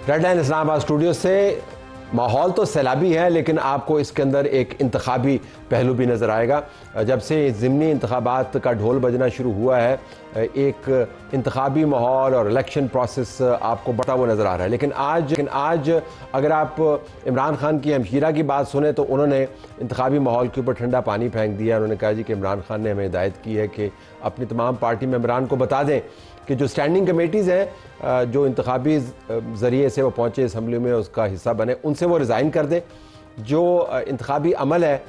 Red line Islamabad studio से माहौल तो सैलाबी है, लेकिन आपको इसके अंदर एक इंतखाबी पहलू भी नज़र आएगा। जब से ज़िमनी इंतखाबात का ढोल बजना शुरू हुआ है, एक इंतखाबी माहौल और इलेक्शन प्रोसेस आपको बढ़ता हुआ नज़र आ रहा है। लेकिन आज अगर आप इमरान खान की हमशीरा की बात सुने तो उन्होंने इंतखाबी माहौल के ऊपर ठंडा पानी फेंक दिया। उन्होंने कहा जी कि इमरान खान ने हमें हिदायत की है कि अपनी तमाम पार्टी मेंबरान को बता दें कि जो स्टैंडिंग कमेटीज़ हैं, जो इंतखाबी ज़रिए से वो पहुँचे असम्बली में, उसका हिस्सा बने, उनसे वो रिज़ाइन कर दें। जो इंतखाबी अमल है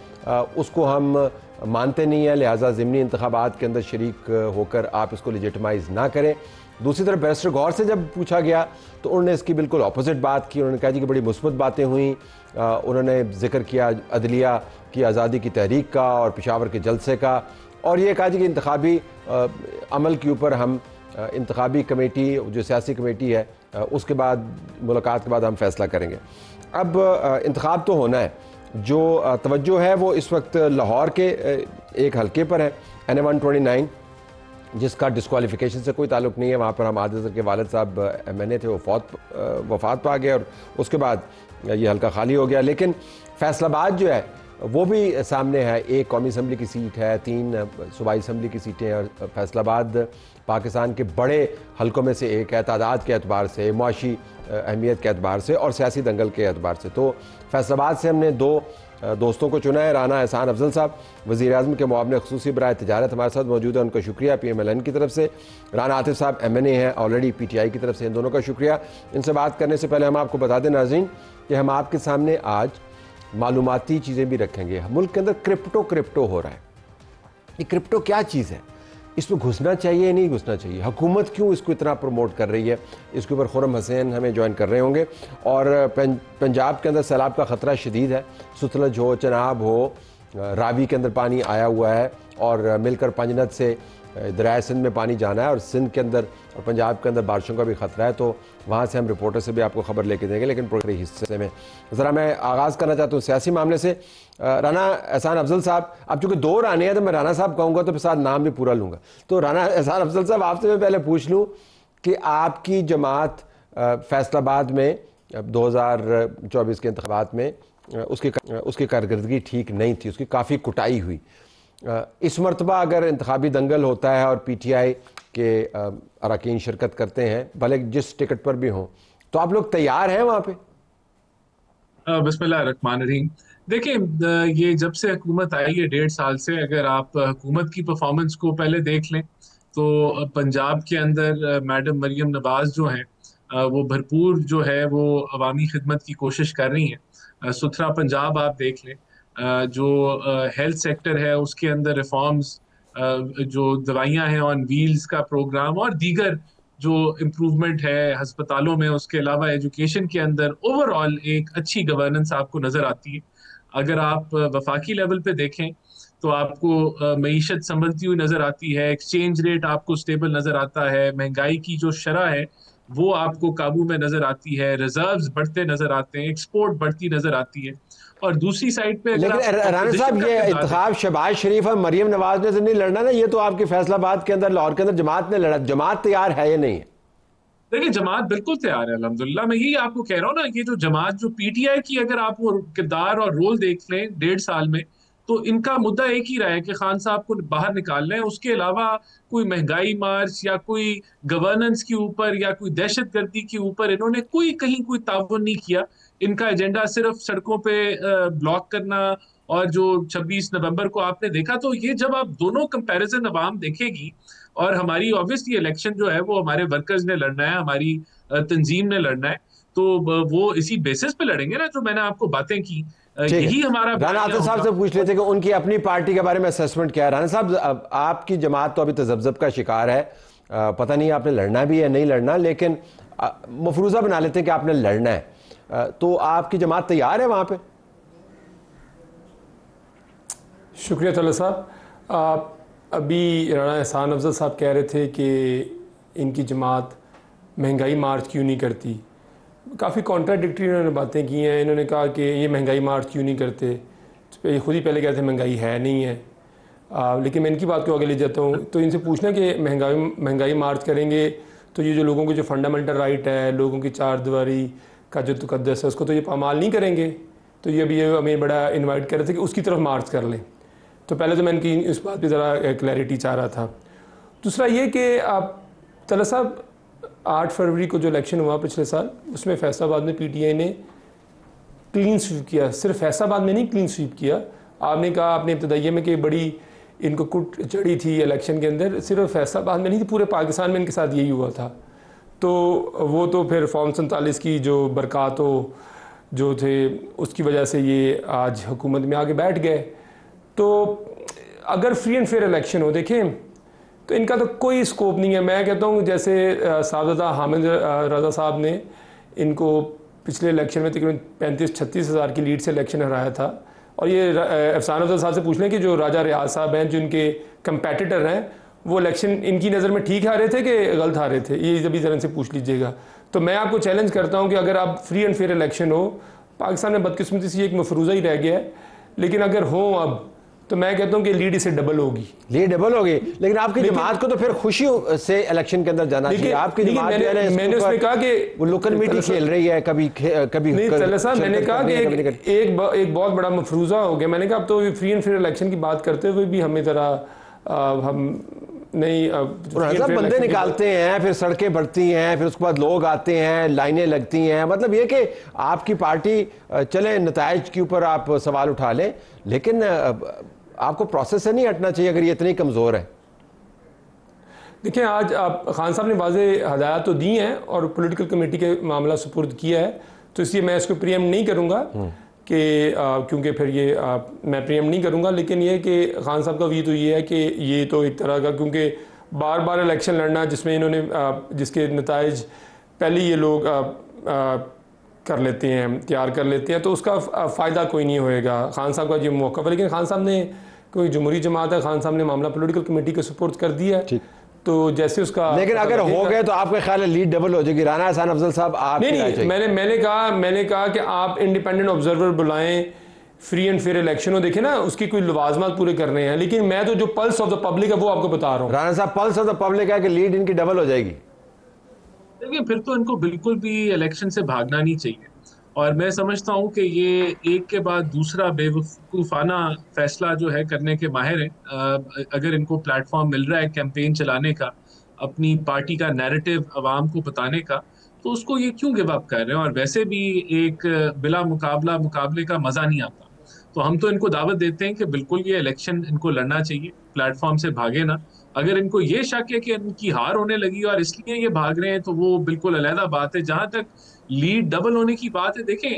उसको हम मानते नहीं हैं, लिहाजा ज़िमनी इंतखाबात के अंदर शरीक होकर आप इसको लेजिटिमाइज़ ना करें। दूसरी तरफ बैरिस्टर गौर से जब पूछा गया तो उन्होंने इसकी बिल्कुल अपोजिट बात की। उन्होंने कहा जी कि बड़ी मुस्बत बातें हुई। उन्होंने जिक्र किया अदलिया की आज़ादी की तहरीक का और पेशावर के जलसे का, और ये कहा जी कि इंतखाबी अमल के ऊपर हम इंतखाबी कमेटी, जो सियासी कमेटी है, उसके बाद मुलाकात के बाद हम फैसला करेंगे। अब इंतखाब तो होना है। जो तवज्जो है वो इस वक्त लाहौर के एक हलके पर है, NA-129, जिसका डिस्क्वालिफिकेशन से कोई ताल्लुक़ नहीं है। वहाँ पर हम आदिल के वालिद साहब MNA थे, वो वफ़ात पा गए और उसके बाद ये हल्का खाली हो गया। लेकिन फैसलाबाद जो है वो भी सामने है। एक कौमी असम्बली की सीट है, 3 सूबाई असम्बली की सीटें हैं, और फैसलाबाद पाकिस्तान के बड़े हलकों में से एक है, तादाद के एतबार से, मुआशी अहमियत के एतबार से और सियासी दंगल के एतबार से। तो फैसलाबाद से हमने 2 दोस्तों को चुना है। राना एहसान अफजल साहब, वज़ीर आज़म के मुआविन ख़ुसूसी बराए तिजारत, हमारे साथ मौजूद है, उनका शुक्रिया PMLN की तरफ से। राना आतिफ साहब MNA हैं ऑलरेडी PTI की तरफ से, इन दोनों का शुक्रिया। इनसे बात करने से पहले हम आपको बता दें नाज़रीन कि हम आपके सामने आज मालूमाती चीज़ें भी रखेंगे। मुल्क के अंदर क्रिप्टो हो रहा है। ये क्रिप्टो क्या चीज़ है, इसमें घुसना चाहिए नहीं घुसना चाहिए, हुकूमत क्यों इसको इतना प्रमोट कर रही है, इसके ऊपर खुर्रम हुसैन हमें ज्वाइन कर रहे होंगे। और पंजाब के अंदर सैलाब का ख़तरा शदीद है। सतलज हो, चनाब हो, रावी के अंदर पानी आया हुआ है और मिलकर पंजनद से दरिया सिंध में पानी जाना है, और सिंध के अंदर और पंजाब के अंदर बारिशों का भी ख़तरा है। तो वहाँ से हम रिपोर्टर से भी आपको खबर लेके देंगे। लेकिन पूरे हिस्से में ज़रा मैं आगाज़ करना चाहता हूँ सियासी मामले से। राना एहसान अफजल साहब, अब चूँकि 2 राने हैं तो मैं राना साहब कहूँगा तो फिर साथ नाम भी पूरा लूँगा। तो राना एहसान अफजल साहब, आपसे मैं पहले पूछ लूँ कि आपकी जमात फैसलाबाद में 2024 के इंतखाबात में उसकी कारकर्दगी ठीक नहीं थी, उसकी काफ़ी कुटाई हुई। इस मरतबा अगर इंतखाबी दंगल होता है और PTI के अरकान शिरकत करते हैं, भले जिस टिकट पर भी हों, तो आप लोग तैयार हैं वहाँ पे? बिस्मिल्लाहिर्रहमानिर्रहीम। देखिए, ये जब से हुकूमत आई है 1.5 साल से, अगर आप हुकूमत की परफॉर्मेंस को पहले देख लें तो पंजाब के अंदर मैडम मरियम नवाज जो हैं, वो भरपूर जो है वो अवामी खिदमत की कोशिश कर रही हैं। सुथरा पंजाब आप देख लें, जो हेल्थ सेक्टर है उसके अंदर रिफॉर्म्स, जो दवाइयाँ हैं ऑन व्हील्स का प्रोग्राम और दीगर जो इम्प्रूवमेंट है हस्पतालों में, उसके अलावा एजुकेशन के अंदर ओवरऑल एक अच्छी गवर्नेंस आपको नज़र आती है। अगर आप वफाकी लेवल पे देखें तो आपको मईशत संभलती हुई नज़र आती है, एक्सचेंज रेट आपको स्टेबल नज़र आता है, महंगाई की जो शरह है वो आपको काबू में नज़र आती है, रिजर्व्स बढ़ते नज़र आते हैं, एक्सपोर्ट बढ़ती नज़र आती है। और दूसरी साइड पे लेकिन राना साहब, ये इंतखाब शहबाज शरीफ और मरियम नवाज ने तो नहीं लड़ना ना, ये तो आपके फैसलाबाद के अंदर, लाहौर के अंदर जमात ने लड़ा। जमात तैयार है या नहीं है? देखिए, जमात बिल्कुल तैयार है अल्हम्दुलिल्लाह। मैं यही आपको कह रहा हूँ ना, ये जो जमात, जो PTI की अगर आप वो किरदार और रोल देख लें 1.5 साल में, तो इनका मुद्दा एक ही रहा है कि खान साहब को बाहर निकालना है। उसके अलावा कोई महंगाई मार्च या कोई गवर्नेंस के ऊपर या कोई दहशतगर्दी के ऊपर इन्होंने कहीं कोई ताउन नहीं किया। इनका एजेंडा सिर्फ सड़कों पे ब्लॉक करना, और जो 26 नवंबर को आपने देखा, तो ये जब आप दोनों कंपैरिजन अवाम देखेगी, और हमारी ऑब्वियसली इलेक्शन जो है वो हमारे वर्कर्स ने लड़ना है, हमारी तंजीम ने लड़ना है, तो वो इसी बेसिस पे लड़ेंगे ना, जो मैंने आपको बातें की। यही हमारा राना आतिफ साहब से पूछ लेते कि उनकी अपनी पार्टी के बारे में असेसमेंट क्या है। राना साहब, आपकी जमात तो अभी तजब्जब का शिकार है, पता नहीं आपने लड़ना भी है नहीं लड़ना, लेकिन मफरूजा बना लेते हैं कि आपने लड़ना है, तो आपकी जमात तैयार है वहां पे? शुक्रिया तला साहब। अभी राना एहसान अफजल साहब कह रहे थे कि इनकी जमात महंगाई मार्च क्यों नहीं करती। काफ़ी कॉन्ट्राडिक्टरी इन्होंने बातें की हैं। इन्होंने कहा कि ये महंगाई मार्च क्यों नहीं करते, ये खुद ही पहले कहते हैं महंगाई है नहीं है। लेकिन मैं इनकी बात को आगे ले जाता हूँ, तो इनसे पूछना कि महंगाई मार्च करेंगे तो ये जो लोगों के जो फंडामेंटल राइट है, लोगों की चार दीवारी का जो तकद्दस है, उसको तो ये पामाल नहीं करेंगे। तो ये अभी हमें बड़ा इन्वाइट कर रहे थे कि उसकी तरफ मार्च कर लें। तो पहले तो मैं इनकी इस बात पर ज़रा क्लैरिटी चाह रहा था। दूसरा ये कि आप तला साहब 8 फरवरी को जो इलेक्शन हुआ पिछले साल, उसमें फैसलाबाद में पीटीआई ने क्लीन स्वीप किया। सिर्फ फैसलाबाद में नहीं क्लीन स्वीप किया, आपने कहा आपने इब्तदाइये में कि बड़ी इनको कुट चढ़ी थी इलेक्शन के अंदर, सिर्फ फैसलाबाद में नहीं थी, पूरे पाकिस्तान में इनके साथ यही हुआ था। तो वो तो फिर फॉर्म 47 की जो बरक़ात जो थे उसकी वजह से ये आज हुकूमत में आके बैठ गए। तो अगर फ्री एंड फेयर इलेक्शन हो, देखें तो इनका तो कोई स्कोप नहीं है। मैं कहता हूँ जैसे साहबजादा हामिद रज़ा साहब ने इनको पिछले इलेक्शन में तकरीबन 35-36 हज़ार की लीड से इलेक्शन हराया था, और ये अफसान अफजल साहब से पूछ लें कि जो राजा रियाज साहब हैं, जो इनके कंपेटिटर हैं, वो इलेक्शन इनकी नज़र में ठीक हारे थे कि गलत हारे थे, ये जब इस तरह से पूछ लीजिएगा। तो मैं आपको चैलेंज करता हूँ कि अगर आप फ्री एंड फेयर इलेक्शन हो, पाकिस्तान में बदकिस्मती से एक मफरूज़ा ही रह गया है, लेकिन अगर हो अब तो मैं कहता हूँ कि लीड इससे डबल होगी, लीड डबल होगी। लेकिन आपकी जमात को तो फिर खुशी से इलेक्शन के अंदर जाना चाहिए। आपकी जमात मैंने उसमें कहा कि वो लुकन मीटी खेल रही है, कभी नहीं तला साहब, मैंने कहा कि एक बहुत बड़ा मफरूज़ा हो गया। मैंने कहा अब तो फ्री एंड फेयर इलेक्शन की बात करते हुए भी हमें ज़रा हम नहीं बंदे निकालते हैं, फिर सड़कें बढ़ती हैं, फिर उसके बाद लोग आते हैं, लाइनें लगती हैं। मतलब ये कि आपकी पार्टी चले नताइज के ऊपर आप सवाल उठा लें, लेकिन आपको प्रोसेस से नहीं हटना चाहिए अगर ये इतनी कमज़ोर है। देखिए, आज आप खान साहब ने वाज़े हदायत तो दी हैं और पॉलिटिकल कमेटी के मामला सुपुर्द किया है, तो इसलिए मैं इसको प्रियम नहीं करूँगा कि क्योंकि फिर ये मैं प्रियम नहीं करूँगा। लेकिन ये कि खान साहब का व्यू तो ये है कि ये तो एक तरह का, क्योंकि बार बार इलेक्शन लड़ना जिसमें इन्होंने जिसके नताइज पहले ये लोग कर लेते हैं, तैयार कर लेते हैं, तो उसका फ़ायदा कोई नहीं होएगा। खान साहब का ये मौका पर, लेकिन खान साहब ने कोई जमहूरी जमात है, खान साहब ने मामला पॉलिटिकल कमेटी के सुपुर्द कर दिया है, तो जैसे उसका, लेकिन अगर हो गए तो आपका ख्याल है लीड डबल हो जाएगी। राना एहसान अफजल साहब आप नहीं, मैंने कहा कि आप इंडिपेंडेंट ऑब्जर्वर बुलाएं, फ्री एंड फेयर इलेक्शन हो, देखें ना उसकी कोई लवाजमात पूरे करने हैं। लेकिन मैं तो जो पल्स ऑफ द पब्लिक है वो आपको बता रहा हूँ। राना साहब, पल्स ऑफ द पब्लिक है कि लीड इनकी डबल हो जाएगी। देखिए, फिर तो इनको बिल्कुल भी इलेक्शन से भागना नहीं चाहिए, और मैं समझता हूं कि ये एक के बाद दूसरा बेवकूफाना फैसला जो है करने के माहिर हैं। अगर इनको प्लेटफॉर्म मिल रहा है कैंपेन चलाने का, अपनी पार्टी का नैरेटिव आवाम को बताने का, तो उसको ये क्यों गिव अप कर रहे हैं। और वैसे भी एक बिला मुकाबले का मजा नहीं आता। तो हम तो इनको दावत देते हैं कि बिल्कुल ये इलेक्शन इनको लड़ना चाहिए, प्लेटफॉर्म से भागे ना। अगर इनको ये शक है कि इनकी हार होने लगी और इसलिए ये भाग रहे हैं, तो वो बिल्कुल अलहदा बात है। जहां तक लीड डबल होने की बात है, देखें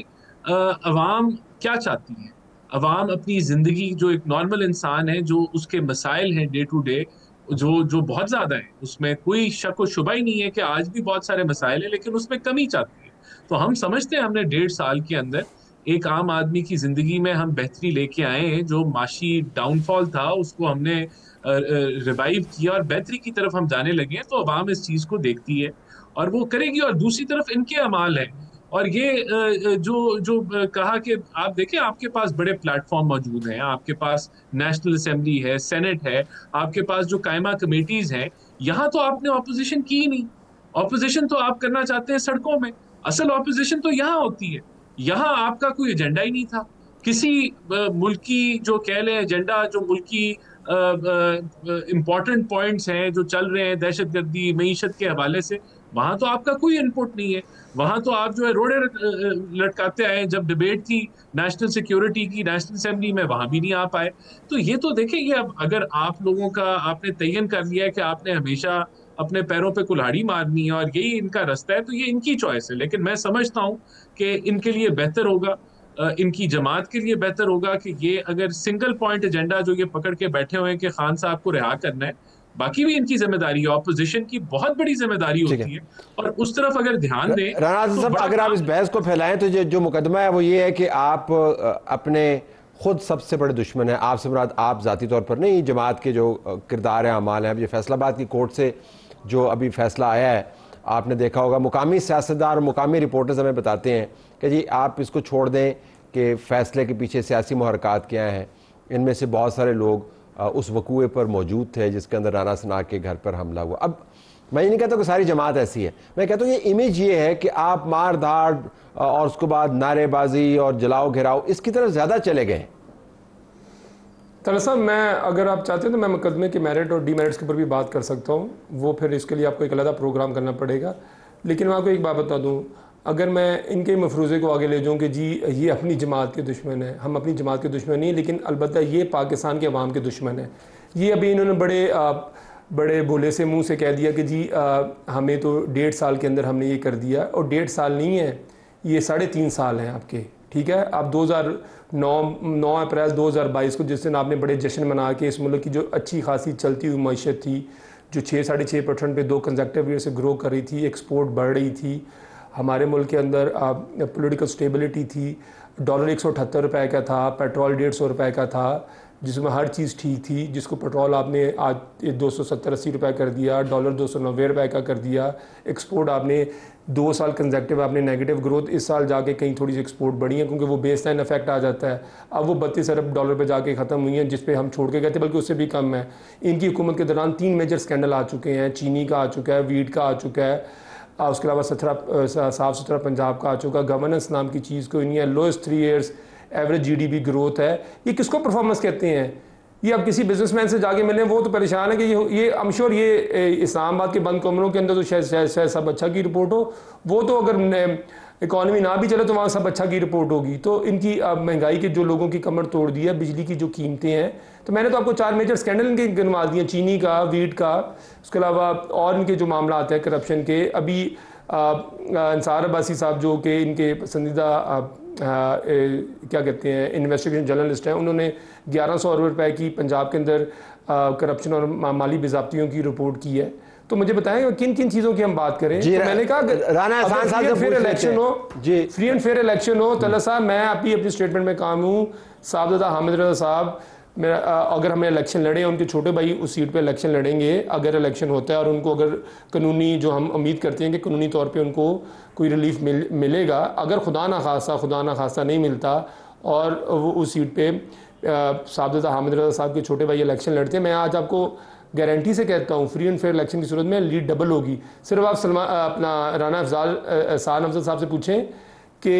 अवाम क्या चाहती है। अवाम अपनी जिंदगी, जो एक नॉर्मल इंसान है, जो उसके मसाइल हैं डे टू डे, जो बहुत ज्यादा है, उसमें कोई शक व शुबा ही नहीं है कि आज भी बहुत सारे मसाइल हैं, लेकिन उसमें कमी चाहती है। तो हम समझते हैं हमने 1.5 साल के अंदर एक आम आदमी की जिंदगी में हम बेहतरी लेके आए हैं। जो माशी डाउनफॉल था उसको हमने रिवाइव किया और बेहतरी की तरफ हम जाने लगे हैं। तो अवाम इस चीज को देखती है और वो करेगी। और दूसरी तरफ इनके अमाल है, और ये जो कहा कि आप देखें, आपके पास बड़े प्लेटफॉर्म मौजूद हैं, आपके पास नेशनल असेंबली है, सेनेट है, आपके पास जो कायमा कमेटीज हैं, यहाँ तो आपने ऑपोजिशन की ही नहीं। ऑपोजिशन तो आप करना चाहते हैं सड़कों में, असल ऑपोजिशन तो यहाँ होती है। यहाँ आपका कोई एजेंडा ही नहीं था। किसी मुल्की जो कह लें एजेंडा, जो मुल्की इंपॉर्टेंट पॉइंट्स हैं जो चल रहे हैं दहशतगर्दी मईशत के हवाले से, वहां तो आपका कोई इनपुट नहीं है। वहां तो आप जो है रोड़े लटकाते आए। जब डिबेट थी नेशनल सिक्योरिटी की नेशनल असेंबली में, वहां भी नहीं आ पाए। तो ये तो देखें, ये अब अगर आप लोगों का आपने तयन कर लिया है कि आपने हमेशा अपने पैरों पे कुल्हाड़ी मारनी है और यही इनका रास्ता है, तो ये इनकी चॉइस है। लेकिन मैं समझता हूँ कि इनके लिए बेहतर होगा, इनकी जमात के लिए बेहतर होगा कि ये अगर सिंगल पॉइंट एजेंडा जो ये पकड़ के बैठे हुए हैं कि खान साहब को रिहा करना है, बाकी भी इनकी जिम्मेदारी है, ऑपोजिशन की बहुत बड़ी जिम्मेदारी होती है, और उस तरफ अगर ध्यान दें। राना साहब, अगर आप इस बहस को फैलाएं तो जो मुकदमा है वो ये है कि आप अपने खुद सबसे बड़े दुश्मन है, आपसे मुराद आप ज़ाती तौर पर नहीं, जमात के जो किरदार है, अमाल है। ये फैसलाबाद की कोर्ट से जो अभी फैसला आया है, आपने देखा होगा मुकामी सियासतदार, मुकामी रिपोर्टर्स हमें बताते हैं कि जी आप इसको छोड़ दें कि फ़ैसले के पीछे सियासी मुहरकात क्या हैं। इनमें से बहुत सारे लोग उस वकूए पर मौजूद थे जिसके अंदर राना सना के घर पर हमला हुआ। अब मैं ये नहीं कहता कि सारी जमात ऐसी है, मैं कहता हूँ ये इमेज ये है कि आप मार धाड़ और उसके बाद नारेबाजी और जलाओ घिराओ इसकी तरफ ज़्यादा चले गए। तलत साहब, मैं अगर आप चाहते हैं तो मैं मुकदमे के मेरिट और डीमेरिट्स के ऊपर भी बात कर सकता हूँ, वो फिर इसके लिए आपको एक अलग प्रोग्राम करना पड़ेगा। लेकिन मैं आपको एक बात बता दूँ, अगर मैं इनके मफरूज़े को आगे ले जाऊँ कि जी ये अपनी जमात के दुश्मन है, हम अपनी जमात के दुश्मन नहीं, लेकिन अलबत्ता ये पाकिस्तान के अवाम के दुश्मन है। ये अभी इन्होंने बड़े भोले से मुंह से कह दिया कि जी हमें तो 1.5 साल के अंदर हमने ये कर दिया, और 1.5 साल नहीं है, ये 3.5 साल हैं आपके। ठीक है, आप 9 अप्रैल 2022 को जिस दिन आपने बड़े जश्न मना के इस मुल्क की जो अच्छी खासी चलती हुई मैशत थी, जो 6-6.5% पे 2 कंसेक्टिव ईयर से ग्रो कर रही थी, एक्सपोर्ट बढ़ रही थी, हमारे मुल्क के अंदर पॉलिटिकल स्टेबिलिटी थी, डॉलर 178 रुपये का था, पेट्रोल 150 रुपये का था, जिसमें हर चीज़ ठीक थी, जिसको पेट्रोल आपने आज 270-80 रुपये कर दिया, डॉलर 290 रुपये का कर दिया, एक्सपोर्ट आपने 2 साल कंसेक्टिव आपने नेगेटिव ग्रोथ, इस साल जाके कहीं थोड़ी सी एक्सपोर्ट बढ़ी है क्योंकि वो बेस लाइन इफेक्ट आ जाता है। अब वो 32 अरब डॉलर पे जाके ख़त्म हुई हैं, जिस पे हम छोड़ के गए थे, बल्कि उससे भी कम है। इनकी हुकूमत के दौरान 3 मेजर स्कैंडल आ चुके हैं, चीनी का आ चुका है, वीट का आ चुका है, उसके अलावा साफ़ सुथरा पंजाब का आ चुका। गवर्नेंस नाम की चीज़ कोई नहीं है, lowest 3 years average GDP growth है। ये किसको परफॉर्मेंस कहते हैं? ये अब किसी बिजनेसमैन से जाके मिले, वो तो परेशान है कि ये आई एम श्योर ये इस्लामाबाद के बंद कमरों के अंदर तो शायद सब अच्छा की रिपोर्ट हो, वो तो अगर इकॉनमी ना भी चले तो वहाँ सब अच्छा की रिपोर्ट होगी। तो इनकी महंगाई के जो लोगों की कमर तोड़ दी है, बिजली की जो कीमतें हैं, तो मैंने तो आपको 4 मेजर स्कैंडल इनके गिनवा दिए, चीनी का, वीट का, उसके अलावा और इनके जो मामला आते हैं करप्शन के। अभी अंसार अब्बासी साहब जो कि इनके पसंदीदा क्या कहते हैं इन्वेस्टिगेशन जर्नलिस्ट हैं, उन्होंने 1100 अरब रुपए की पंजाब के अंदर करप्शन और माली बेज़ाब्तियों की रिपोर्ट की है। तो मुझे बताएं किन किन चीज़ों की हम बात करें। तो मैंने कहा राना हसन साहब से फिर इलेक्शन हो, फ्री एंड फेयर इलेक्शन हो। तलत साहब, मैं अभी अपनी स्टेटमेंट में काम हूँ, साहबजादा हामिद रज़ा साहब मेरा अगर हमें इलेक्शन लड़े, उनके छोटे भाई उस सीट पे इलेक्शन लड़ेंगे अगर इलेक्शन होता है, और उनको अगर कानूनी, जो हम उम्मीद करते हैं कि कानूनी तौर पे उनको कोई रिलीफ मिलेगा, अगर खुदा ना खासा नहीं मिलता और वो उस सीट पे साहबजादा हामिद रज़ा साहब के छोटे भाई इलेक्शन लड़ते हैं, मैं आज आपको गारंटी से कहता हूँ फ्री एंड फेयर इलेक्शन की सूरत में लीड डबल होगी। सिर्फ आप अपना राना अफजाल साहब से पूछें कि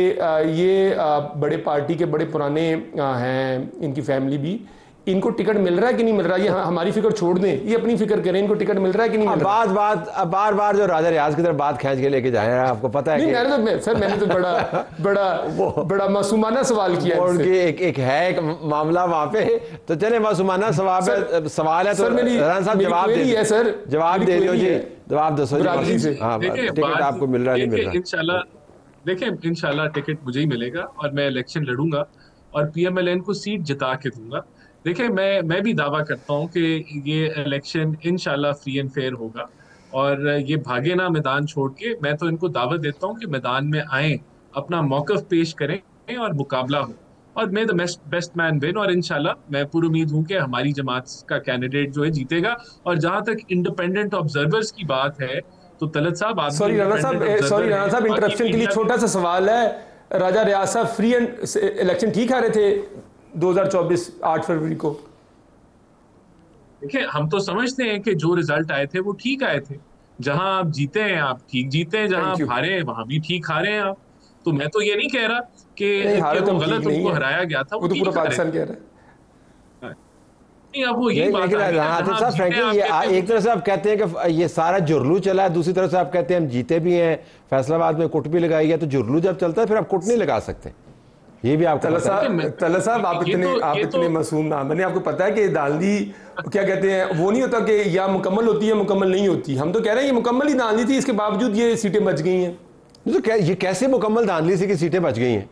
ये बड़े पार्टी के बड़े पुराने हैं, इनकी फैमिली भी, इनको टिकट मिल रहा है कि नहीं मिल रहा है? ये हमारी फिक्र छोड़ दें, ये अपनी फिक्र करें, इनको टिकट मिल रहा है कि नहीं मिल रहा है? बार जो राजा रियाज की तरफ बात खींच के लेके जाए, आपको पता है? मैंने तो बड़ा मासूमाना सवाल किया। एक मामला वहां पे, तो चले मासूमाना सवाल है तो राना साहब जवाब दे दिए सर, जवाब दे दियो जी, जवाब दो टिकट आपको मिल रहा नहीं मिल रहा? इंशाल्लाह देखिए, इंशाल्लाह टिकट मुझे ही मिलेगा और मैं इलेक्शन लड़ूंगा और PMLN को सीट जिता के दूंगा। देखिए, मैं भी दावा करता हूं कि ये इलेक्शन इंशाल्लाह फ्री एंड फेयर होगा और ये भागे ना मैदान छोड़ के। मैं तो इनको दावत देता हूं कि मैदान में आए, अपना मौकफ पेश करें और मुकाबला हो, और मे द बेस्ट मैन विन। और इंशाल्लाह मैं पूरी उम्मीद हूं कि हमारी जमात का कैंडिडेट जो है जीतेगा। और जहां तक इंडिपेंडेंट ऑब्जर्वर्स की बात है, तो तलत साहब, आप सॉरी राना साहब इंटरप्शन के लिए छोटा सा सवाल है। राजा रियाज साहब फ्री एंड इलेक्शन ठीक आ रहे थे 2024 8 फरवरी को? देखिए, हम तो समझते हैं कि जो रिजल्ट आए थे वो ठीक आए थे। जहां आप जीते हैं आप ठीक जीते हैं, जहां आप हारे हैं वहां भी ठीक हारे हैं आप। तो मैं तो ये नहीं कह रहा कि वो गलत उनको हराया गया था, वो तो पूरा पाकिस्तान कह रहा है। अब वो यही बात है। एक तरफ से आप कहते हैं कि ये सारा जुर्लू चला है, दूसरी तरफ से आप कहते हैं हम जीते भी हैं, फैसलाबाद में कुट भी लगाई है, तो जुर्लू जब चलता है फिर आप कुट नहीं लगा सकते। ये भी आप तलत साहब आप इतने मासूम ना बने। आपको पता है कि दांधी क्या कहते हैं, वो नहीं होता कि या मुकम्मल होती है मुकम्मल नहीं होती। हम तो कह रहे हैं ये मुकम्मल ही दांधी थी, इसके बावजूद ये सीटें बच गई हैं। तो ये कैसे मुकम्मल धांधली से की सीटें बच गई हैं?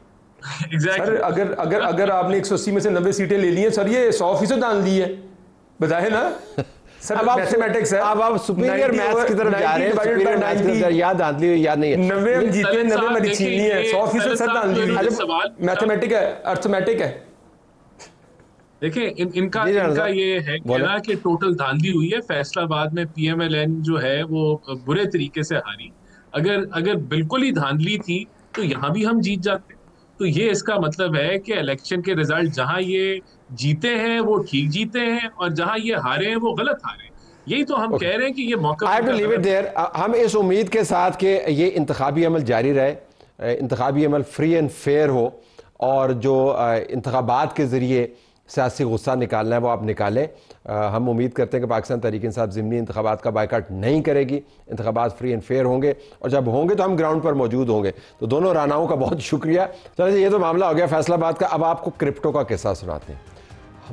सर अगर आपने 180 में से 90 सीटें ले ली हैं सर, ये 100% धांधली है, बताए ना सर। अब मैथमेटिक्स है, अब आप सुपीरियर मैथ्स की तरफ जा रहे हैं। सुपीरियर मैथ्स की तरफ याद धांधली याद नहीं है। 90 हम जीते, 90 हमारी छीनी है, 100% सर धांधली। मैथमेटिक है, अर्थमेटिक है। देखिए, इनका ये है कहना कि टोटल धांधली हुई है। फैसलाबाद में PMLN जो है वो बुरे तरीके से हारी। अगर अगर बिल्कुल ही धांधली थी तो यहाँ भी हम जीत जाते। तो ये इसका मतलब है कि इलेक्शन के रिजल्ट जहां ये जीते हैं वो ठीक जीते हैं, और जहां ये हारे हैं वो गलत हारे हैं। यही तो हम ओके, कह रहे हैं कि ये मौका आई टू उनका लीव इट गलत। देयर। हम इस उम्मीद के साथ कि ये इंतखाबी अमल जारी रहे, इंतखाबी अमल फ्री एंड फेयर हो, और जो इंतखाबात के ज़रिए सियासी गुस्सा निकालना है वो आप निकालें। हम उम्मीद करते हैं कि पाकिस्तान तहरीक इंसाफ ज़िमनी इंतखाबात का बायकाट नहीं करेगी, इंतखाबात फ्री एंड फेयर होंगे, और जब होंगे तो हम ग्राउंड पर मौजूद होंगे। तो दोनों रानाओं का बहुत शुक्रिया। चलिए, ये तो मामला हो गया फैसलाबाद का। अब आपको क्रिप्टो का किस्सा सुनाते हैं।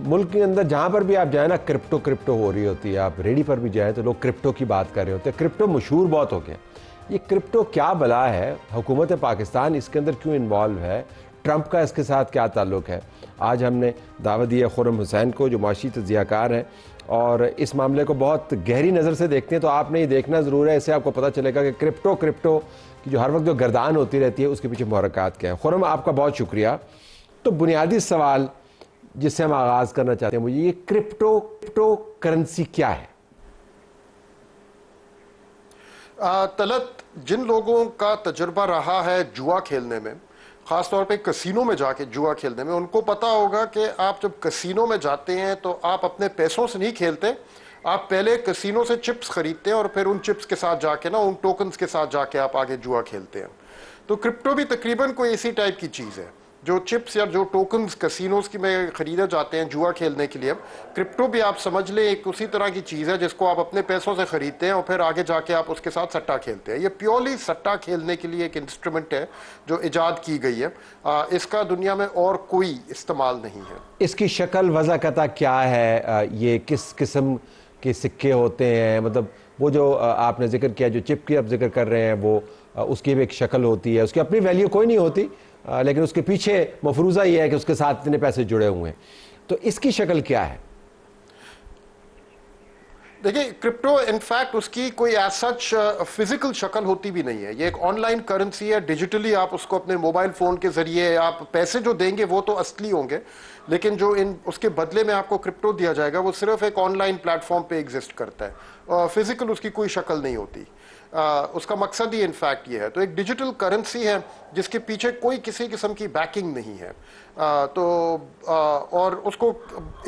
मुल्क के अंदर जहाँ पर भी आप जाए ना, क्रिप्टो क्रिप्टो हो रही होती है। आप रेडी पर भी जाए तो लोग क्रिप्टो की बात कर रहे होते हैं। क्रिप्टो मशहूर बहुत हो गया। ये क्रिप्टो क्या बला है? हुकूमत पाकिस्तान इसके अंदर क्यों इन्वॉल्व है? ट्रंप का इसके साथ क्या ताल्लुक है? आज हमने दावत दी है खुर्रम हुसैन को, जो माशी तजियाकार हैं और इस मामले को बहुत गहरी नज़र से देखते हैं। तो आपने ये देखना ज़रूर है, इससे आपको पता चलेगा कि क्रिप्टो क्रिप्टो की जो हर वक्त जो गर्दान होती रहती है उसके पीछे मुहर्रकात क्या है। खुर्रम, आपका बहुत शुक्रिया। तो बुनियादी सवाल जिससे हम आगाज़ करना चाहते हैं, मुझे ये क्रिप्टो करेंसी क्या है? तलत, जिन लोगों का तजुर्बा रहा है जुआ खेलने में, ख़ासतौर पे कसीनो में जाके जुआ खेलने में, उनको पता होगा कि आप जब कसीनो में जाते हैं तो आप अपने पैसों से नहीं खेलते। आप पहले कसीनो से चिप्स खरीदते हैं और फिर उन चिप्स के साथ जाके ना, उन टोकन्स के साथ जाके आप आगे जुआ खेलते हैं। तो क्रिप्टो भी तकरीबन कोई इसी टाइप की चीज़ है। जो चिप्स या जो टोकन्स कसीनोज की में खरीदे जाते हैं जुआ खेलने के लिए, क्रिप्टो भी आप समझ लें एक उसी तरह की चीज़ है जिसको आप अपने पैसों से खरीदते हैं और फिर आगे जाके आप उसके साथ सट्टा खेलते हैं। ये प्योरली सट्टा खेलने के लिए एक इंस्ट्रूमेंट है जो इजाद की गई है। इसका दुनिया में और कोई इस्तेमाल नहीं है। इसकी शक्ल वज़ाकता क्या है? ये किस किस्म के सिक्के होते हैं? मतलब वो जो आपने जिक्र किया, जो चिप की आप जिक्र कर रहे हैं, वो उसकी भी एक शक्ल होती है। उसकी अपनी वैल्यू कोई नहीं होती, लेकिन उसके पीछे मफरूज़ा ये है कि उसके साथ इतने पैसे जुड़े हुए हैं। तो इसकी शक्ल क्या है? देखिए, क्रिप्टो इनफैक्ट उसकी कोई एज सच फिजिकल शक्ल होती भी नहीं है। ये एक ऑनलाइन करेंसी है। डिजिटली आप उसको अपने मोबाइल फ़ोन के ज़रिए आप पैसे जो देंगे वो तो असली होंगे, लेकिन जो इन उसके बदले में आपको क्रिप्टो दिया जाएगा वो सिर्फ एक ऑनलाइन प्लेटफॉर्म पे एग्जिस्ट करता है। फिजिकल उसकी कोई शक्ल नहीं होती। उसका मकसद ही इनफैक्ट ये है। तो एक डिजिटल करेंसी है जिसके पीछे कोई किसी किस्म की बैकिंग नहीं है। और उसको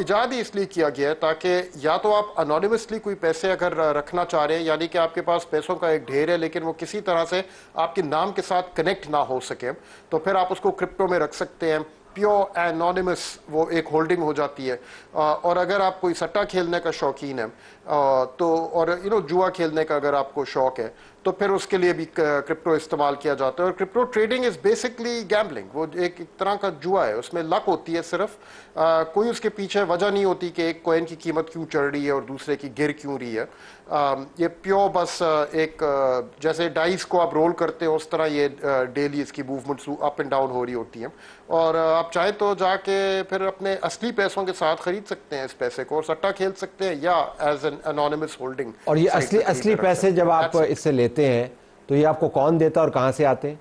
इजाद ही इसलिए किया गया है ताकि या तो आप अनोनिमसली कोई पैसे अगर रखना चाह रहे हैं, यानी कि आपके पास पैसों का एक ढेर है लेकिन वो किसी तरह से आपके नाम के साथ कनेक्ट ना हो सके, तो फिर आप उसको क्रिप्टो में रख सकते हैं। प्योर एनोनिमस वो एक होल्डिंग हो जाती है। और अगर आप कोई सट्टा खेलने का शौकीन है तो, और जुआ खेलने का अगर आपको शौक है, तो फिर उसके लिए भी क्रिप्टो इस्तेमाल किया जाता है। और crypto trading is basically gambling. वो एक तरह का जुआ है, उसमें लक होती है सिर्फ। कोई उसके पीछे वजह नहीं होती कि एक कॉइन की कीमत क्यों चढ़ रही है और दूसरे की गिर क्यों रही है। ये प्योर बस एक जैसे डाइस को आप रोल करते हो उस तरह ये डेली इसकी मूवमेंट्स अप एंड डाउन हो रही होती हैं। और आप चाहे तो जाके फिर अपने असली पैसों के साथ खरीद सकते हैं इस पैसे को और सट्टा खेल सकते हैं, या एज एन एनोनिमस होल्डिंग। और ये असली पैसे जब आप इससे लेते हैं तो ये आपको कौन देता है और कहां से आते हैं?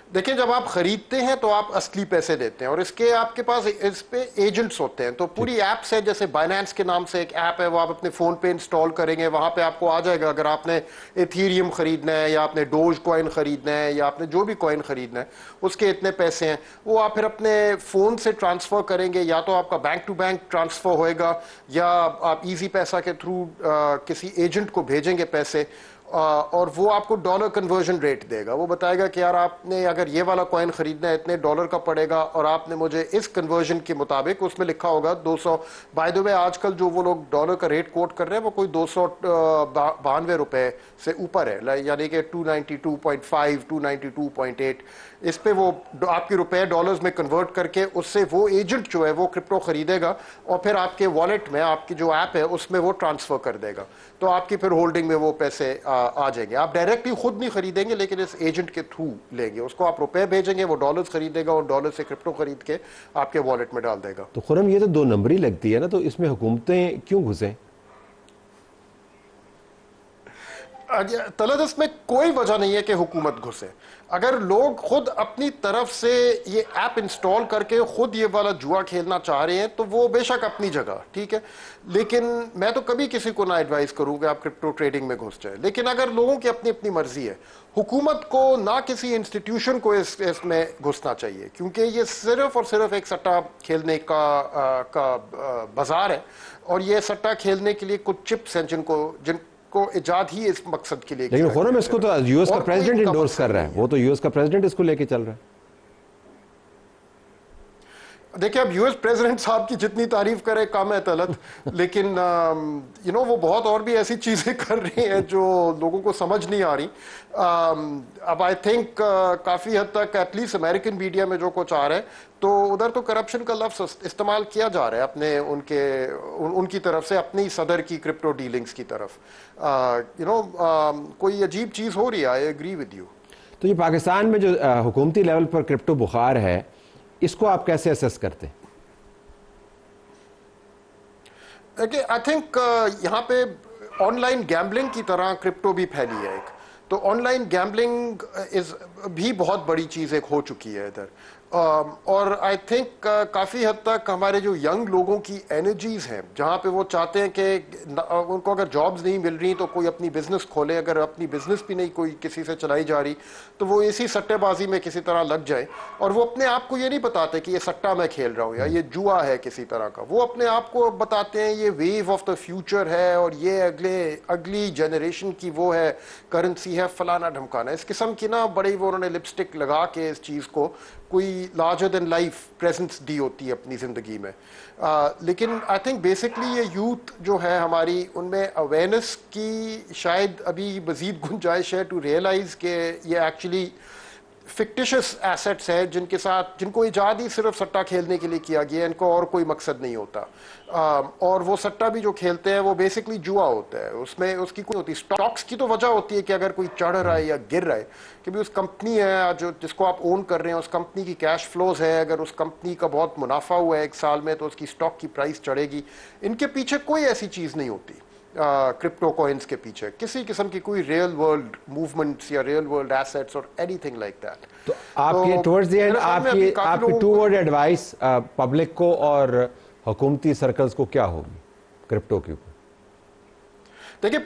देखिए, जब आप खरीदते हैं तो आप असली पैसे देते हैं और इसके आपके पास इस पे एजेंट्स होते हैं। तो पूरी ऐप्स है, जैसे बाइनेंस के नाम से एक ऐप है, वो आप अपने फ़ोन पे इंस्टॉल करेंगे, वहाँ पे आपको आ जाएगा अगर आपने इथीरियम खरीदना है या आपने डोज कॉइन खरीदना है या आपने जो भी कॉइन खरीदना है उसके इतने पैसे हैं, वो आप फिर अपने फ़ोन से ट्रांसफ़र करेंगे। या तो आपका बैंक टू बैंक ट्रांसफ़र होएगा या आप ईजी पैसा के थ्रू किसी एजेंट को भेजेंगे पैसे, और वो आपको डॉलर कन्वर्जन रेट देगा। वो बताएगा कि यार आपने अगर ये वाला कॉइन खरीदना है इतने डॉलर का पड़ेगा और आपने मुझे इस कन्वर्जन के मुताबिक, उसमें लिखा होगा 200। बाय द वे आजकल जो वो लोग डॉलर का रेट कोट कर रहे हैं वो कोई 292 रुपए से ऊपर है, यानी कि 292.5 292.8। इस पे वो आपके रुपए डॉलर्स में कन्वर्ट करके उससे वो एजेंट जो है वो क्रिप्टो खरीदेगा और फिर आपके वॉलेट में, आपकी जो ऐप है उसमें वो ट्रांसफ़र कर देगा। तो आपकी फिर होल्डिंग में वो पैसे आ जाएंगे। आप डायरेक्टली खुद नहीं खरीदेंगे लेकिन इस एजेंट के थ्रू लेंगे। उसको आप रुपए भेजेंगे, वो डॉलर्स खरीदेगा और डॉलर से क्रिप्टो खरीद के आपके वॉलेट में डाल देगा। तो खुर्रम, ये तो दो नंबरी लगती है ना, तो इसमें हुकूमतें क्यों घुसें? तलत इसमें कोई वजह नहीं है कि हुकूमत घुसे। अगर लोग खुद अपनी तरफ से ये ऐप इंस्टॉल करके खुद ये वाला जुआ खेलना चाह रहे हैं तो वो बेशक अपनी जगह ठीक है, लेकिन मैं तो कभी किसी को ना एडवाइस करूँगा आप क्रिप्टो ट्रेडिंग में घुस जाए। लेकिन अगर लोगों की अपनी अपनी मर्जी है, हुकूमत को ना किसी इंस्टीट्यूशन को इसमें घुसना चाहिए, क्योंकि ये सिर्फ और सिर्फ एक सट्टा खेलने का बाजार है, और ये सट्टा खेलने के लिए कुछ चिप्स हैं जिनको इजाद ही इस मकसद के लिए। लेकिन खुरम इसको तो यूएस का प्रेसिडेंट इंडोर्स कर रहा है, वो तो यूएस का प्रेसिडेंट इसको लेके चल रहा है। देखिए, अब यूएस प्रेसिडेंट साहब की जितनी तारीफ करे कम है तलत, लेकिन वो बहुत और भी ऐसी चीजें कर रही हैं जो लोगों को समझ नहीं आ रही। अब आई थिंक काफी हद तक एटलीस्ट अमेरिकन मीडिया में जो कुछ आ रहा है, तो उधर तो करप्शन का लफ्ज इस्तेमाल किया जा रहा है अपने उनकी तरफ से, अपनी सदर की क्रिप्टो डीलिंग्स की तरफ। कोई अजीब चीज हो रही है। I agree with you. तो ये पाकिस्तान में जो हुकूमती लेवल पर क्रिप्टो बुखार है, इसको आप कैसे असेस करते हैं? आई थिंक यहाँ पे ऑनलाइन गैम्बलिंग की तरह क्रिप्टो भी फैली है एक, तो ऑनलाइन गैम्बलिंग भी बहुत बड़ी चीज़ एक हो चुकी है इधर। और आई थिंक काफ़ी हद तक हमारे जो यंग लोगों की एनर्जीज हैं, जहाँ पे वो चाहते हैं कि उनको अगर जॉब्स नहीं मिल रही तो कोई अपनी बिजनेस खोले, अगर अपनी बिजनेस भी नहीं कोई किसी से चलाई जा रही तो वो इसी सट्टेबाजी में किसी तरह लग जाए, और वो अपने आप को ये नहीं बताते कि ये सट्टा मैं खेल रहा हूँ या ये जुआ है किसी तरह का, वो अपने आप को बताते हैं ये वेव ऑफ द फ्यूचर है और ये अगली जनरेशन की वो है करेंसी है, फलाना ढमकाना, इस किस्म की ना बड़ी वो उन्होंने लिपस्टिक लगा के इस चीज़ को कोई लार्जर देन लाइफ प्रेजेंस दी होती है अपनी ज़िंदगी में। लेकिन आई थिंक बेसिकली ये यूथ जो है हमारी, उनमें अवेयरनेस की शायद अभी मज़ीद गुंजाइश है टू रियलाइज़ के ये एक्चुअली फिक्टिशियस एसेट्स है जिनको इजाद ही सिर्फ सट्टा खेलने के लिए किया गया है, इनको और कोई मकसद नहीं होता। और वो सट्टा भी जो खेलते हैं वो बेसिकली जुआ होता है, उसमें उसकी कोई होती, स्टॉक्स की तो वजह होती है कि अगर कोई चढ़ रहा है या गिर रहा है कि भी उस कंपनी है जो जिसको आप ओन कर रहे हैं, उस कंपनी की कैश फ्लोज है, अगर उस कंपनी का बहुत मुनाफा हुआ है एक साल में तो उसकी स्टॉक की प्राइस चढ़ेगी। इनके पीछे कोई ऐसी चीज़ नहीं होती क्रिप्टो कॉइन्स के पीछे किसी किस्म की कोई रियल वर्ल्ड मूवमेंट्स या रियल वर्ल्ड एसेट्स और एनीथिंग लाइक दैट। तो आपकी टुवर्ड्स द एंड आपकी टू वर्ड एडवाइस पब्लिक को और हुकूमती सर्कल्स को क्या होगी क्रिप्टो के ऊपर? देखिए,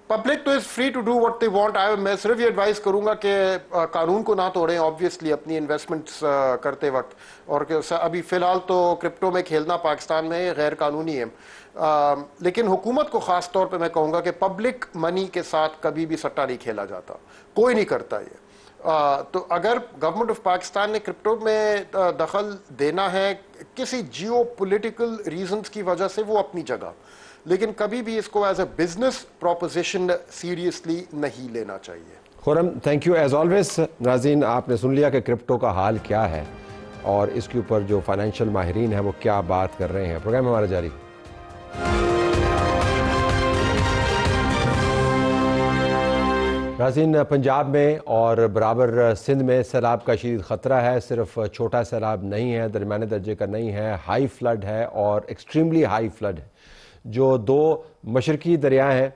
पब्लिक तो is free to do what they want. मैं सिर्फ ये एडवाइस करूंगा कि कानून को ना तोड़ें ऑब्वियसली अपनी इन्वेस्टमेंट्स करते वक्त, और अभी फिलहाल तो क्रिप्टो में खेलना पाकिस्तान में गैर कानूनी है। लेकिन हुकूमत को ख़ास तौर पे मैं कहूँगा कि पब्लिक मनी के साथ कभी भी सट्टा नहीं खेला जाता, कोई नहीं करता ये। तो अगर गवर्नमेंट ऑफ पाकिस्तान ने क्रिप्टो में दखल देना है किसी जियो पोलिटिकल रीजंस की वजह से, वो अपनी जगह, लेकिन कभी भी इसको as a business proposition seriously नहीं लेना चाहिए। Khurram, thank you as always. नाज़रीन, आपने सुन लिया कि क्रिप्टो का हाल क्या है और इसके ऊपर जो फाइनेंशियल माहिरीन हैं वो क्या बात कर रहे हैं। प्रोग्राम हमारा जारी। नाज़रीन, पंजाब में और बराबर सिंध में सैलाब का शदीद ख़तरा है। सिर्फ छोटा सैलाब नहीं है, दरमियाने दर्जे का नहीं है, हाई फ्लड है और एक्सट्रीमली हाई फ्लड है। जो दो मशरकी दरिया हैं,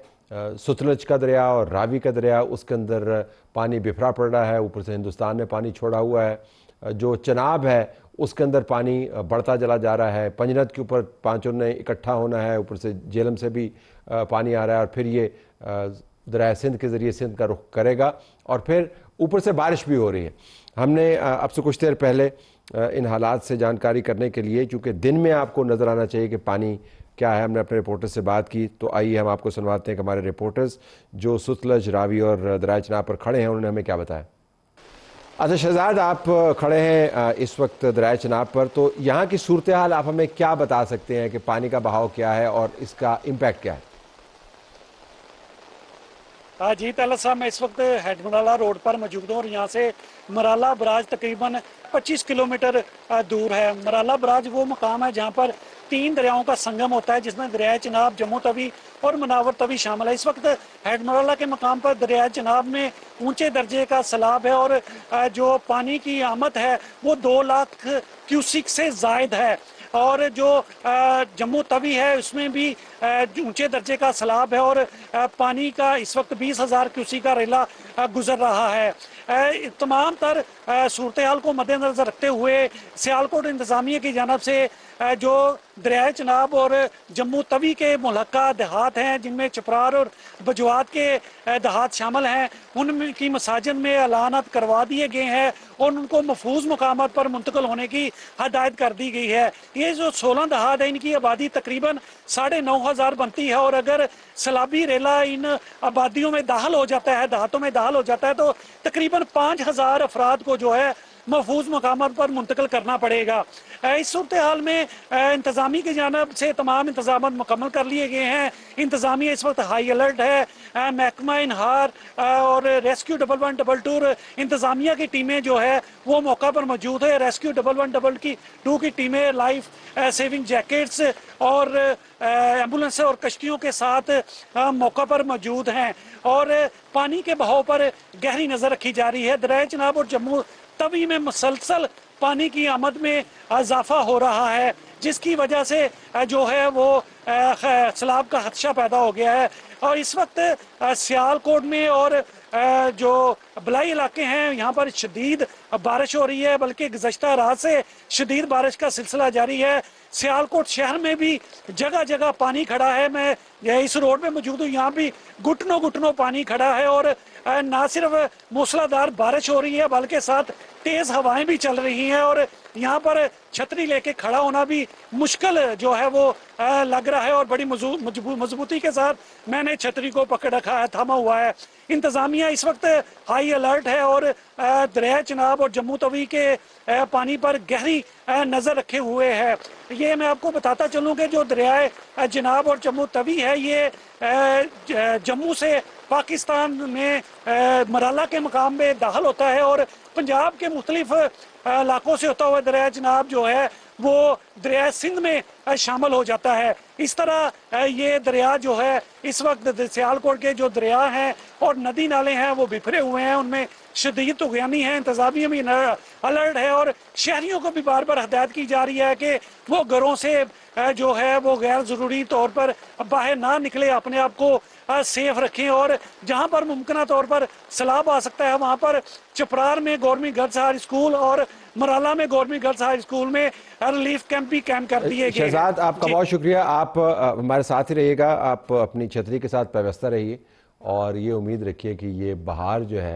सतलज का दरिया और रावी का दरिया, उसके अंदर पानी बिफरा पड़ रहा है, ऊपर से हिंदुस्तान ने पानी छोड़ा हुआ है। जो चनाब है उसके अंदर पानी बढ़ता चला जा रहा है। पंजनद के ऊपर पाँचों ने इकट्ठा होना है, ऊपर से जेलम से भी पानी आ रहा है और फिर ये दरिया सिंध के ज़रिए सिंध का रुख करेगा और फिर ऊपर से बारिश भी हो रही है। हमने अब से कुछ देर पहले इन हालात से जानकारी करने के लिए, चूँकि दिन में आपको नज़र आना चाहिए कि पानी क्या है, हमने अपने रिपोर्टर्स से बात की। तो आइए हम आपको सुनवाते हैं कि हमारे रिपोर्टर्स जो सतलज, रावी और दरिया चनाब पर खड़े हैं उन्होंने हमें क्या बताया। अच्छा शहजाद, आप खड़े हैं इस वक्त दरिया चनाब पर, तो यहाँ की सूरत हाल आप हमें क्या बता सकते हैं कि पानी का बहाव क्या है और इसका इम्पैक्ट क्या है? जी तलत साहब, मैं इस वक्त हेडमराला रोड पर मौजूद हूँ और यहाँ से मराला बराज तकरीबन 25 किलोमीटर दूर है। मराला बराज वो मकाम है जहाँ पर 3 दरियाओं का संगम होता है, जिसमें दरिया चनाब, जम्मू तवी और मुनावर तवी शामिल है। इस वक्त हेडमराला के मकाम पर दरिया चनाब में ऊंचे दर्जे का सैलाब है और जो पानी की आमद है वो 2 लाख क्यूसिक से जायद है। और जो जम्मू तवी है उसमें भी ऊंचे दर्जे का सैलाब है और पानी का इस वक्त 20,000 क्यूसी का रेला गुजर रहा है। तमाम तर सूरत हाल को मद्देनजर रखते हुए सियालकोट इंतजामिया की जानब से जो दरियाए चनाब और जम्मू तवी के मुल्हका देहात हैं जिनमें चपरार और बजवात के देहात शामिल हैं, उनकी मसाजिद में ऐलानात करवा दिए गए हैं और उनको महफूज मकामात पर मुंतकिल होने की हदायत कर दी गई है। ये जो 16 देहात है इनकी आबादी तकरीबन 9,500 बनती है और अगर सैलाबी रेला इन आबादियों में दाखिल हो जाता है, देहातों में दाखिल हो जाता है तो तकरीबन 5,000 अफराद को जो है महफूज मकामात पर मुंतकिल करना पड़ेगा। इस सूरत हाल में इंतजामी की जानब से तमाम इंतजाम मुकम्मल कर लिए गए हैं। इंतजामिया इस वक्त हाई अलर्ट है। महकमा इनहार और रेस्क्यू 1112 इंतजामिया की टीमें जो है वो मौका पर मौजूद है। रेस्क्यू 1112 की टीमें लाइफ सेविंग जैकेट्स और एम्बुलेंस और कश्तियों के साथ मौका पर मौजूद हैं और पानी के बहाव पर गहरी नज़र रखी जा रही है। दरिया चनाब और जम्मू तवी में मुसलसल पानी की आमद में इजाफा हो रहा है जिसकी वजह से जो है वो सैलाब का खदशा पैदा हो गया है और इस वक्त सियालकोट में और जो बलाई इलाके हैं यहाँ पर शदीद बारिश हो रही है, बल्कि गुज़श्ता रात से शदीद बारिश का सिलसिला जारी है। सियालकोट शहर में भी जगह जगह पानी खड़ा है। मैं इस रोड पे मौजूद हूँ, यहाँ भी घुटनों घुटनों पानी खड़ा है और ना सिर्फ मूसलाधार बारिश हो रही है बल्कि साथ तेज हवाएं भी चल रही हैं और यहाँ पर छतरी लेके खड़ा होना भी मुश्किल जो है वो लग रहा है और बड़ी मजबूती के साथ मैंने छतरी को पकड़ रखा है, थामा हुआ है। इंतजामिया इस वक्त हाई अलर्ट है और दरिया चनाब और जम्मू तवी के पानी पर गहरी नज़र रखे हुए है। ये मैं आपको बताता चलूँ कि जो दरिया जनाब और जम्मू तवी है ये जम्मू से पाकिस्तान में मराला के मकाम में दाखिल होता है और पंजाब के मुख्तलिफ इलाकों से होता हुआ दरिया जनाब जो है वो दरिया सिंध में शामिल हो जाता है। इस तरह ये दरिया जो है इस वक्त सियालकोट के जो दरिया हैं और नदी नाले हैं वो बिखरे हुए हैं, उनमें शदीद तुग़यानी है। इंतज़ामिया भी अलर्ट है और शहरियों को भी बार बार हदायत की जा रही है कि वो घरों से जो है वो गैर ज़रूरी तौर पर बाहर ना निकले, अपने आप को सेफ रखें और जहाँ पर मुमकिन तौर पर सैलाब आ सकता है वहाँ पर चपरार में गवर्नमेंट गर्ल्स हाई स्कूल और मराला में गवर्नमेंट गर्ल्स हाई स्कूल में रिलीफ कैंप भी कैंप कर दिए गए। शहजाद आपका बहुत शुक्रिया, आप हमारे साथ ही रहिएगा, आप अपनी छतरी के साथ व्यवस्था रहिए और ये उम्मीद रखिए कि ये बहार जो है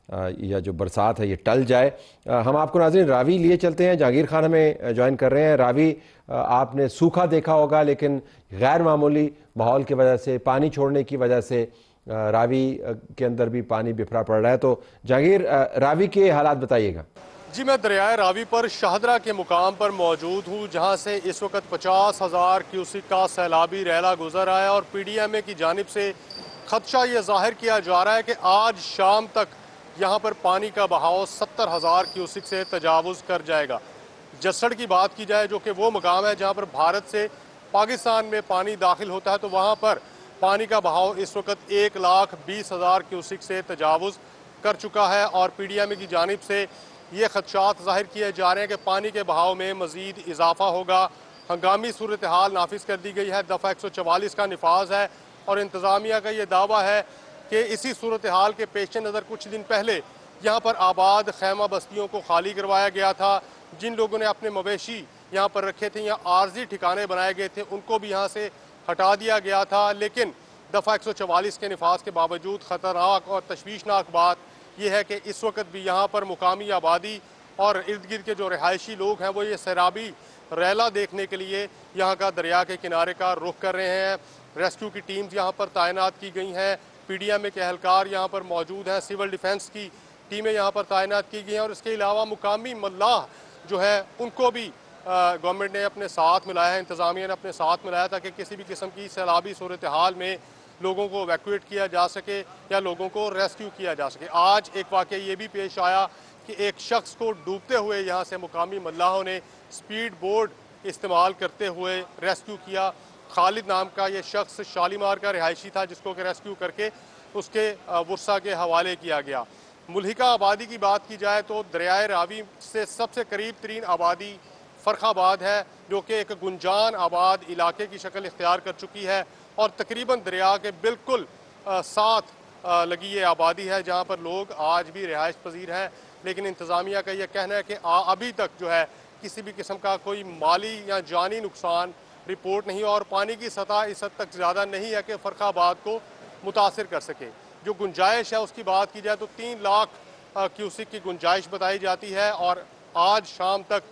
या जो बरसात है ये टल जाए। हम आपको नाज़रीन रावी लिए चलते हैं, जहांगीर खान हमें ज्वाइन कर रहे हैं। रावी आपने सूखा देखा होगा लेकिन गैर मामूली माहौल की वजह से, पानी छोड़ने की वजह से रावी के अंदर भी पानी बिखरा पड़ रहा है, तो जहांगीर रावी के हालात बताइएगा। जी, मैं दरियाए रावी पर शाहदरा के मुकाम पर मौजूद हूँ जहाँ से इस वक्त 50,000 क्यूसिक का सैलाबी रैला गुजर रहा है और PDMA की जानिब से खदशा ये जाहिर किया जा रहा है कि आज शाम तक यहाँ पर पानी का बहाव 70,000 क्यूसिक से तजावुज़ कर जाएगा। जसड़ की बात की जाए जो कि वो मुकाम है जहाँ पर भारत से पाकिस्तान में पानी दाखिल होता है, तो वहाँ पर पानी का बहाव इस वक्त 1,20,000 क्यूसिक से तजावुज़ कर चुका है और PDMA की जानिब से ये खदशात ज़ाहिर किए जा रहे हैं कि पानी के बहाव में मज़ीद इजाफा होगा। हंगामी सूरत हाल नाफिज कर दी गई है, दफ़ा 144 का नफाज है और इंतज़ामिया का ये दावा है कि इसी सूरत हाल के पेश नज़र कुछ दिन पहले यहाँ पर आबाद खैमा बस्तियों को खाली करवाया गया था। जिन लोगों ने अपने मवेशी यहाँ पर रखे थे, यहाँ आर्जी ठिकाने बनाए गए थे, उनको भी यहाँ से हटा दिया गया था। लेकिन दफ़ा 144 के नफाज के बावजूद ख़तरनाक और तशवीशनाक बात यह है कि इस वक्त भी यहाँ पर मुकामी आबादी और इर्द गिर्द के जो रिहायशी लोग हैं वो ये सैलाबी रैला देखने के लिए यहाँ का दरिया के किनारे का रुख कर रहे हैं। रेस्क्यू की टीम्स यहाँ पर तैनात की गई हैं, PDMA के एहलकार यहाँ पर मौजूद हैं, सिविल डिफेंस की टीमें यहाँ पर तैनात की गई हैं और इसके अलावा मुकामी मल्लाह जो है उनको भी गवर्नमेंट ने अपने साथ मिलाया है, इंतज़ामिया ने अपने साथ मिलाया ताकि किसी भी किस्म की सैलाबी सूरत हाल में लोगों को इवैक्यूएट किया जा सके या लोगों को रेस्क्यू किया जा सके। आज एक वाक़या ये भी पेश आया कि एक शख्स को डूबते हुए यहाँ से मुकामी मल्लाहों ने स्पीड बोट इस्तेमाल करते हुए रेस्क्यू किया। खालिद नाम का ये शख्स शालीमार का रिहायशी था जिसको कि रेस्क्यू करके उसके वर्सा के हवाले किया गया। मुल्हिका आबादी की बात की जाए तो दरियाए रावी से सबसे करीब तरीन आबादी फरखाबाद है, जो कि एक गुंजान आबाद इलाके की शक्ल इख्तियार कर चुकी है और तकरीबन दरिया के बिल्कुल साथ लगी ये आबादी है, जहाँ पर लोग आज भी रिहाइश पजीर हैं। लेकिन इंतज़ामिया का ये कहना है कि अभी तक जो है किसी भी किस्म का कोई माली या जानी नुकसान रिपोर्ट नहीं, और पानी की सतह इस हद तक ज़्यादा नहीं है कि फरखाबाद को मुतासिर कर सके। जो गुंजाइश है उसकी बात की जाए तो 3 लाख क्यूसिक की गुंजाइश बताई जाती है, और आज शाम तक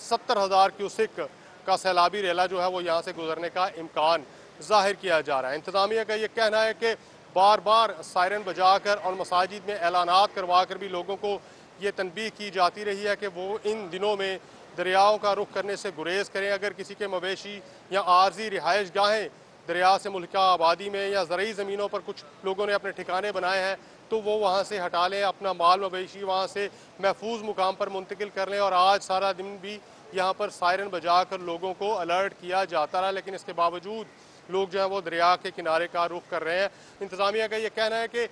70,000 क्यूसिक का सैलाबी रेला जो है वो यहाँ से गुजरने का इम्कान जाहिर किया जा रहा है। इंतज़ामिया का ये कहना है कि बार बार सायरन बजाकर और मसाजिद में ऐलानात करवा कर भी लोगों को ये तनबीह की जाती रही है कि वो इन दिनों में दरियाओं का रुख करने से गुरेज करें। अगर किसी के मवेशी या आर्जी रिहाइश गाहें दरिया से मुल्का आबादी में या ज़रई ज़मीनों पर कुछ लोगों ने अपने ठिकाने बनाए हैं तो वो वहाँ से हटा लें, अपना माल मवेशी वहाँ से महफूज मुकाम पर मुंतकिल कर लें। और आज सारा दिन भी यहाँ पर सायरन बजा कर लोगों को अलर्ट किया जाता रहा, लेकिन इसके बावजूद लोग जो है वो दरिया के किनारे का रुख कर रहे हैं। इंतज़ामिया का ये कहना है कि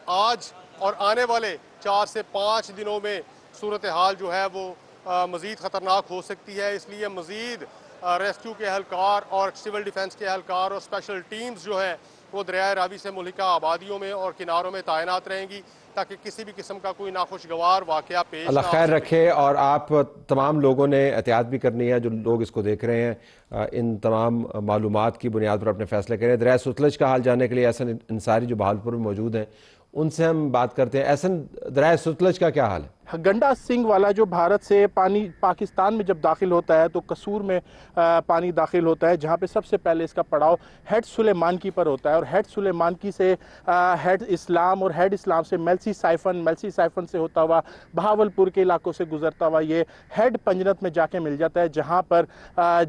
आज और आने वाले 4 से 5 दिनों में सूरत हाल जो है वो मज़ीद ख़तरनाक हो सकती है। इसलिए मज़ीद रेस्क्यू के एहलकार और सिविल डिफेंस के एहलकार और स्पेशल टीम्स जो है वो दरियाए रावी से मुल्का आबादियों में और किनारों में तैनात रहेंगी, ताकि किसी भी किस्म का कोई नाखुशगवार वाक़या पेश अल्लाह खैर रखे। और आप तमाम लोगों ने एहतियात भी करनी है, जो लोग इसको देख रहे हैं इन तमाम मालूमात की बुनियाद पर अपने फैसले करें। दरिया सतलज का हाल जानने के लिए एहसन अंसारी जो बहावलपुर में मौजूद हैं उनसे हम बात करते हैं। एहसन, दरिया सतलज का क्या हाल है? गंडा सिंह वाला जो भारत से पानी पाकिस्तान में जब दाखिल होता है तो कसूर में पानी दाखिल होता है, जहाँ पे सबसे पहले इसका पड़ाव हेड सुलेमानकी पर होता है, और हेड सुलेमानकी से हेड इस्लाम, और हेड इस्लाम से मेल्सी साइफन से होता हुआ बहावलपुर के इलाकों से गुजरता हुआ ये हेड पंजनत में जाके मिल जाता है, जहाँ पर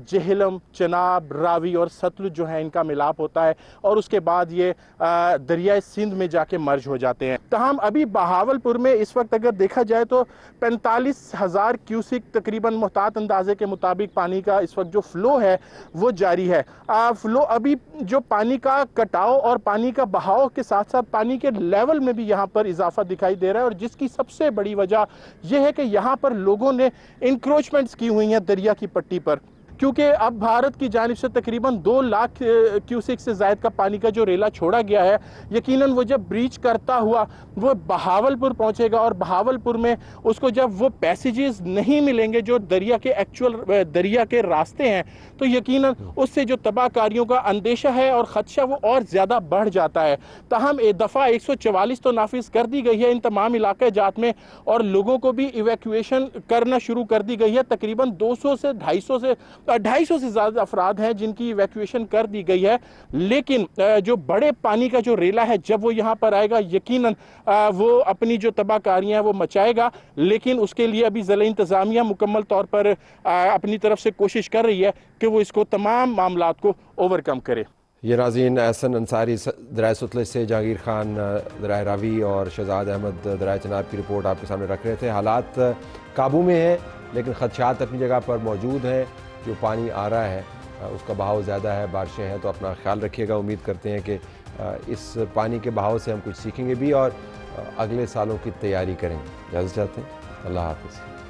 जेहलम, चनाब, रावी और सतलुज जो है इनका मिलाप होता है, और उसके बाद ये दरियाए सिंध में जाके मर्ज हो जाते हैं। तमाम अभी बहावलपुर में इस वक्त अगर देखा जाए तो 45,000 क्यूसिक तकरीबन मुहतात अंदाजे के मुताबिक पानी का इस वक्त जो फ्लो है वो जारी है। फ्लो अभी जो पानी का कटाव और पानी का बहाव के साथ साथ पानी के लेवल में भी यहाँ पर इजाफा दिखाई दे रहा है, और जिसकी सबसे बड़ी वजह यह है कि यहाँ पर लोगों ने इंक्रोचमेंट्स की हुई हैं दरिया की पट्टी पर, क्योंकि अब भारत की जानिब से तकरीबन 2 लाख क्यूसिक से ज़ायद का पानी का जो रेला छोड़ा गया है, यकीनन वो जब ब्रीच करता हुआ वो बहावलपुर पहुंचेगा, और बहावलपुर में उसको जब वो पैसेजेस नहीं मिलेंगे जो दरिया के एक्चुअल दरिया के रास्ते हैं, तो यकीनन उससे जो तबाहकारियों का अंदेशा है और ख़दशा वो और ज़्यादा बढ़ जाता है। ताहम एक दफ़ा 144 तो नाफिज कर दी गई है इन तमाम इलाके जात में, और लोगों को भी इवैक्यूएशन करना शुरू कर दी गई है। तकरीबन 200 से 250 से ज़्यादा अफराद हैं जिनकी इवैक्यूएशन कर दी गई है, लेकिन जो बड़े पानी का जो रेला है जब वो यहाँ पर आएगा यकीनन वो अपनी जो तबाहकारियाँ हैं वो मचाएगा, लेकिन उसके लिए अभी ज़िला इंतज़ामिया मुकम्मल तौर पर अपनी तरफ से कोशिश कर रही है कि वो इसको तमाम मामलात को ओवरकम करे। ये नाज़रीन एहसन अंसारी दरिया सतलज से, जहांगीर खान दरिया रावी और शहजाद अहमद दरिया चनाब की रिपोर्ट आपके सामने रख रहे थे। हालात काबू में हैं, लेकिन खदशात अपनी जगह पर मौजूद हैं। जो पानी आ रहा है उसका बहाव ज़्यादा है, बारिशें हैं, तो अपना ख्याल रखिएगा। उम्मीद करते हैं कि इस पानी के बहाव से हम कुछ सीखेंगे भी और अगले सालों की तैयारी करेंगे। इजाज़त चाहते हैं। अल्लाह हाफ़िज़।